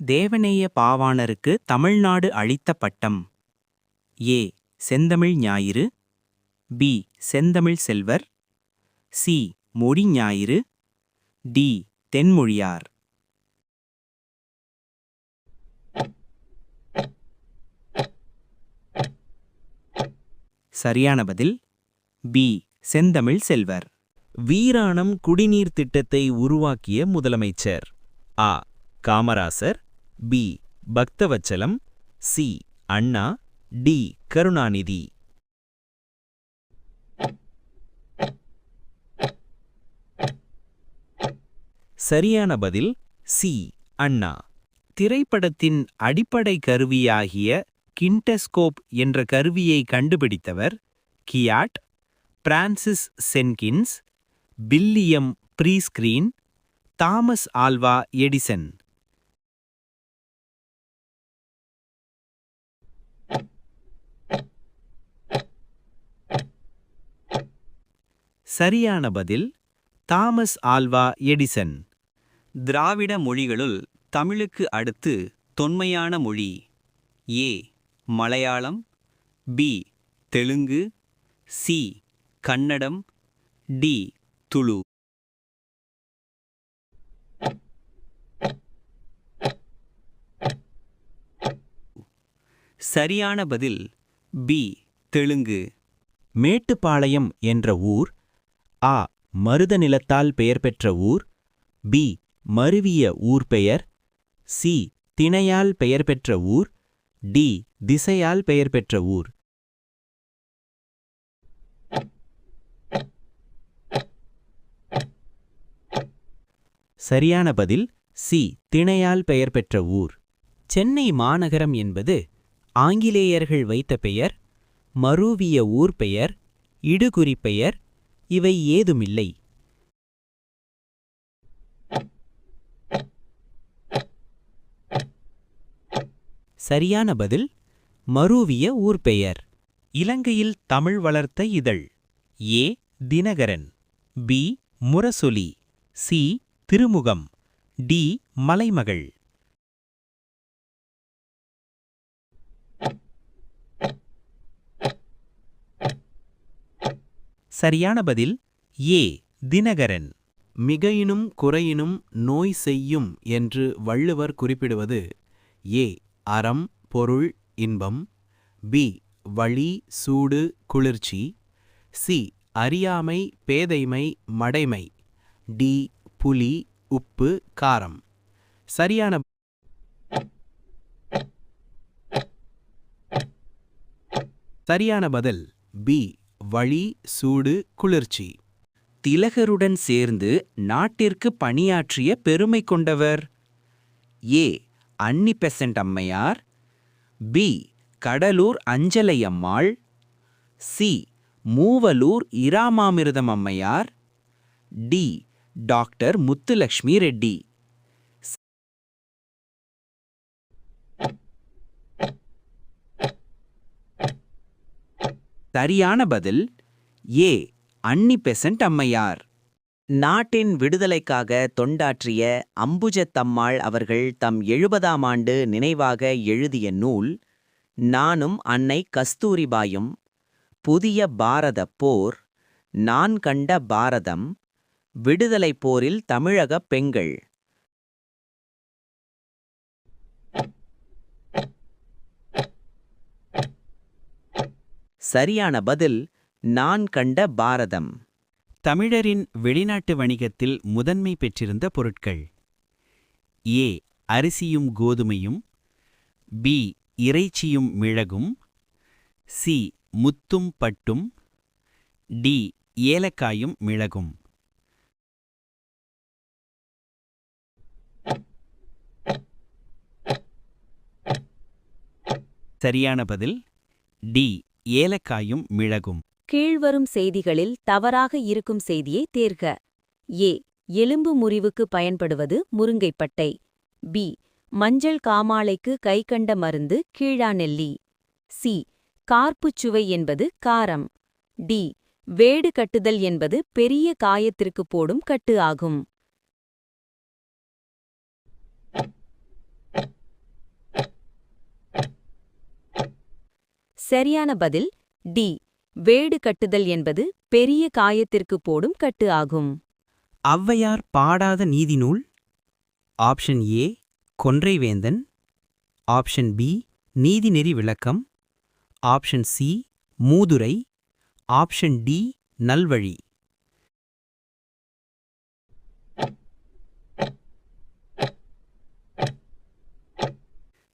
தேவநேய பாவாணருக்கு தமிழ்நாடு அளித்த பட்டம். ஏ. செந்தமிழ் ஞாயிறு. பி. செந்தமிழ் செல்வர். சி. மொழி ஞாயிறு. டி. தென்மொழியார். சரியான பதில் பி. செந்தமிழ் செல்வர். வீராணம் குடிநீர் திட்டத்தை உருவாக்கிய முதலமைச்சர். ஆ. காமராசர். பி. பக்தவச்சலம். சி. அண்ணா. டி. கருணாநிதி. சரியான பதில் சி. அண்ணா. திரைப்படத்தின் அடிப்படை கருவியாகிய கிண்டஸ்கோப் என்ற கருவியை கண்டுபிடித்தவர் கியாட், Francis Jenkins, William Friese Greene, Thomas Alva Edison. சரியான பதில் தாமஸ் ஆல்வா எடிசன். திராவிட மொழிகளுள் தமிழுக்கு அடுத்து தொன்மையான மொழி. A. Malayalam. B. Telugu. C. Kannada. D. Tulu. சரியான பதில் பி. தெலுங்கு. மேட்டுப்பாளையம் என்ற ஊர் ஆ. மருத நிலத்தால் பெயர் பெற்ற ஊர். பி. மருவிய ஊர் பெயர். சி. திணையால் பெயர் பெற்ற ஊர். டி. திசையால் பெயர் பெற்ற ஊர். சரியான பதில் சி. திணையால் பெயர் பெற்ற ஊர். சென்னை மாநகரம் என்பது ஆங்கிலேயர்கள் வைத்த பெயர், மருவிய ஊர் பெயர், இடுகுறி பெயர் இவை ஏதுமில்லை. சரியான பதில் மருவிய ஊர் பெயர். இலங்கையில் தமிழ் வளர்த்த இதழ். ஏ. தினகரன். பி. முரசொலி. சி. திருமுகம். டி. மலைமகள். சரியான பதில் ஏ. தினகரன். மிகையினும் குறையினும் நோய் செய்யும் என்று வள்ளுவர் குறிப்பிடுவது ஏ. அறம் பொருள் இன்பம். பி. வழி சூடு குளிர்ச்சி. சி. அறியாமை பேதைமை மடைமை. டி. புலி உப்பு காரம். சரியான சரியான பதில் பி. வழி சூடு குளிர்ச்சி. திலகருடன் சேர்ந்து நாட்டிற்கு பணியாற்றிய பெருமை கொண்டவர். ஏ. அன்னி பெசன்ட் அம்மையார். பி. கடலூர் அஞ்சலை அம்மாள். சி. மூவலூர் இராமாமிர்தம் அம்மையார். டி. டாக்டர் முத்துலக்ஷ்மி ரெட்டி. சரியான பதில் ஏ. அன்னி பெசன்ட் அம்மையார். நாட்டின் விடுதலைக்காக தொண்டாற்றிய அம்புஜத்தம்மாள் அவர்கள் தம் 70ஆம் ஆண்டு நினைவாக எழுதிய நூல் நானும் அன்னை கஸ்தூரிபாயும், புதிய பாரதப் போர், நான் கண்ட பாரதம், விடுதலைப் போரில் தமிழகப் பெண்கள். சரியான பதில் நான் கண்ட பாரதம். தமிழரின் வெளிநாட்டு வணிகத்தில் முதன்மை பெற்றிருந்த பொருட்கள். ஏ. அரிசியும் கோதுமையும். பி. இறைச்சியும் மிளகும். சி. முத்தும் பட்டும். டி. ஏலக்காயும் மிளகும். சரியான பதில் டி. ஏலக்காயும் மிளகும். கீழ்வரும் செய்திகளில் தவறாக இருக்கும் செய்தியை தேர்க. ஏ. எலும்பு முறிவுக்கு பயன்படுவது முருங்கைப்பட்டை. பி. மஞ்சள் காமாலைக்கு கைகண்ட மருந்து கீழாநெல்லி. சி. கார்ப்புச்சுவை என்பது காரம். டி. வேடு கட்டுதல் என்பது பெரிய காயத்திற்கு போடும் கட்டு ஆகும். சரியான பதில் டி. வேடு கட்டுதல் என்பது பெரிய காயத்திற்கு போடும் கட்டு ஆகும். ஔவையார் பாடாத நீதிநூல். Option A Konraivendhan. Option B Neethineri Vilakkam. Option C Moodurai. Option D Nalvazhi.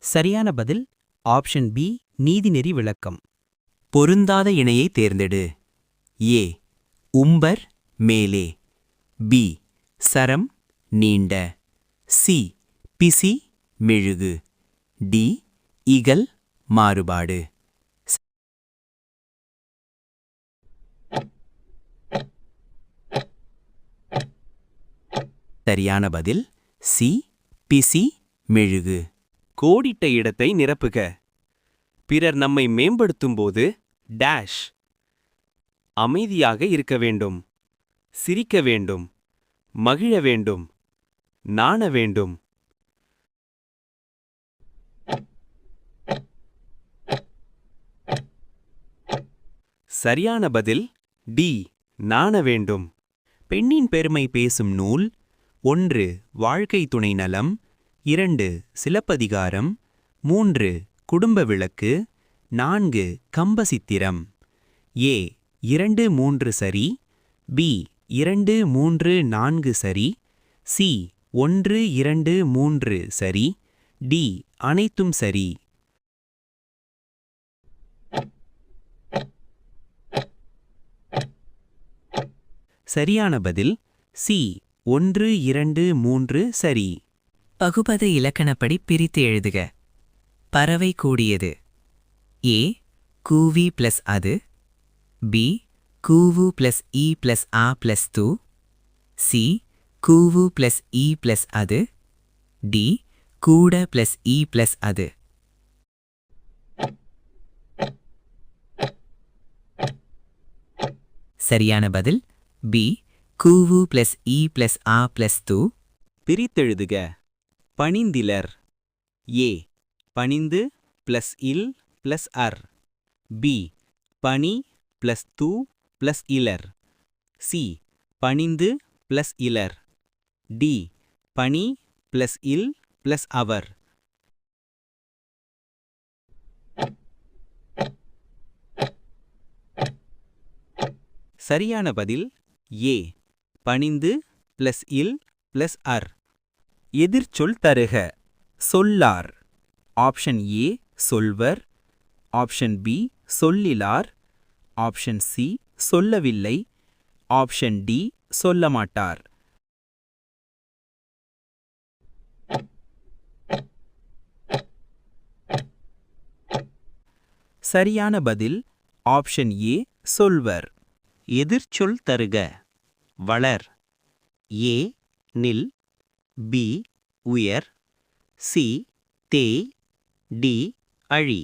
சரியான பதில் ஆப்ஷன் பி நீதிநெறி விளக்கம். பொருந்தாத இணையை தேர்ந்தெடு. ஏ உம்பர் மேலே. பி சரம் நீண்ட. சி பிசி மெழுகு. டி இகல் மாறுபாடு. சரியான பதில் சி பிசி மெழுகு. கோடிட்ட இடத்தை நிரப்புக. பிறர் நம்மை மேம்படுத்தும்போது டேஷ். அமைதியாக இருக்க வேண்டும். சிரிக்க வேண்டும். மகிழ வேண்டும். நாண வேண்டும். சரியான பதில் டி நாண வேண்டும். பெண்ணின் பெருமை பேசும் நூல். 1 வாழ்க்கை துணை நலம். 2 சிலப்பதிகாரம். 3 குடும்ப விளக்கு. 4 கம்பசித்திரம். ஏ 2 3 சரி. பி 2 3 4 சரி. சி 1 2 3 சரி. டி அனைத்தும் சரி. சரியான பதில் சி 1 2 3 சரி. பகுபத இலக்கணப்படி பிரித்து எழுதுக. பறவை கூடியது. ஏ கூவி ப்ளஸ் அது. பி கூவு ப்ளஸ் இ ப்ளஸ் ஆ ப்ளஸ் து. சி கூவு ப்ளஸ் இ ப்ளஸ் அது. டி கூட ப்ளஸ் இ ப்ளஸ் அது. சரியான பதில் பி கூவு ப்ளஸ் இ ப்ளஸ் ஆ ப்ளஸ் து. பிரித்தெழுதுக. பணிந்திலர். ஏ பணிந்து ப்ளஸ் இல் ப்ளஸ் அர். பி பனி ப்ளஸ் து ப்ளஸ் இலர். சி பணிந்து ப்ளஸ் இலர். டி பனி ப்ளஸ் இல் ப்ளஸ் அவர். சரியான பதில் ஏ பணிந்து ப்ளஸ் இல் ப்ளஸ் அர். எதிர்ச்சொல் தருக. சொல்லார். ஆப்ஷன் ஏ சொல்வர். ஆப்ஷன் பி சொல்லிலார். ஆப்ஷன் சி சொல்லவில்லை. ஆப்ஷன் டி சொல்லமாட்டார். சரியான பதில் ஆப்ஷன் ஏ சொல்வர். எதிர்ச்சொல் தருக. வளர். ஏ நில். பி உயர். சி தேய். டி அழி.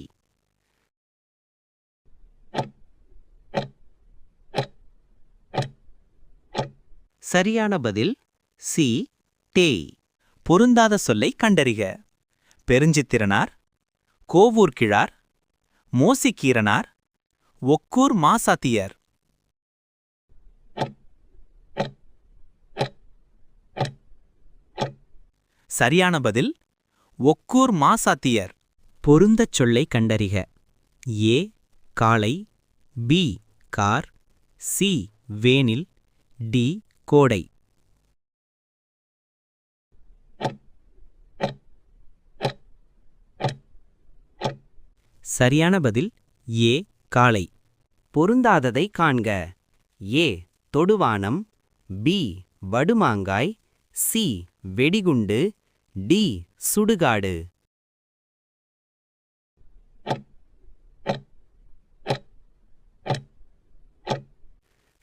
சரியான பதில் சி தேய். பொருந்தாத சொல்லை கண்டறிக. பெருஞ்சித்திரனார். கோவூர் கிழார். மோசிக்கீரனார். ஒக்கூர் மாசாத்தியர். சரியான பதில் ஒக்கூர் மாசாத்தியர். பொருந்தச் சொல்லை கண்டறிக. ஏ காளை. பி கார். சி வேனில். டி கோடை. சரியான பதில் ஏ காளை. பொருந்தாததை காண்க. ஏ தொடுவானம். பி வடுமாங்காய். சி வெடிகுண்டு. டி சுடுகாடு.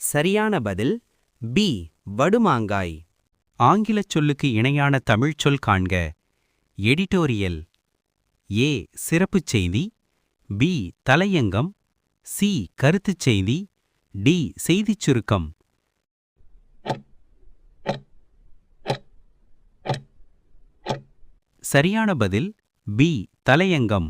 சரியான பதில் பி வடுமாங்காய். ஆங்கிலச் சொல்லுக்கு இணையான தமிழ்ச் சொல் காண்க. எடிட்டோரியல். ஏ சிறப்புச் செய்தி. பி தலையங்கம். சி கருத்துச் செய்தி. டி செய்திச் சுருக்கம். சரியான பதில் பி தலையங்கம்.